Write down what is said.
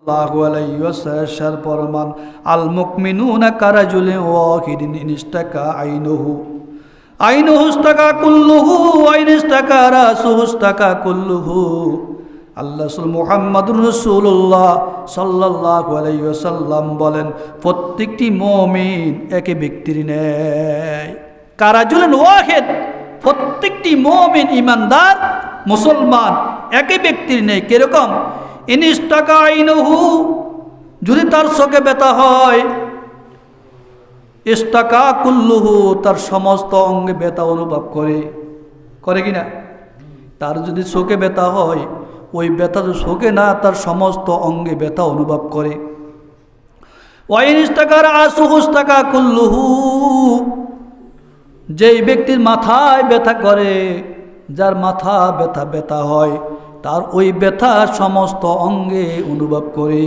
সাল্লাল্লাহু আলাইহি ওয়াসাল্লাম ফরমান আল মুমিনুনা কারাজুলিন ওয়াহিদিন ইনস্তাকা আইনুহু ইস্তাকা কুল্লুহু ওয়া ইনস্তাকা রাসুহু ইস্তাকা কুল্লুহু। আল্লাহ রাসূল মুহাম্মদুর রাসূলুল্লাহ সাল্লাল্লাহু আলাইহি ওয়াসাল্লাম বলেন, প্রত্যেকটি মুমিন একই ব্যক্তির ন্যায়। কারাজুলিন ওয়াহিদ, প্রত্যেকটি মুমিন ইমানদার মুসলমান একই ব্যক্তির ন্যায়। কিরকম? ইনস্তাকা আইনুহু, যদি তার চোখে ব্যথা হয়, ইস্তাকা কুল্লুহু, তার সমস্ত অঙ্গে ব্যথা অনুভব করে কিনা? তার যদি চোখে ব্যথা হয়, ওই ব্যথা তো চোখে না, তার সমস্ত অঙ্গে ব্যথা অনুভব করে। ওয়াইন ইস্তাকা রাসুহু ইস্তাকা কুল্লুহু, যেই ব্যক্তির মাথায় ব্যথা করে, যার মাথা ব্যথা হয়, তার ওই ব্যথা সমস্ত অঙ্গে অনুভব করে।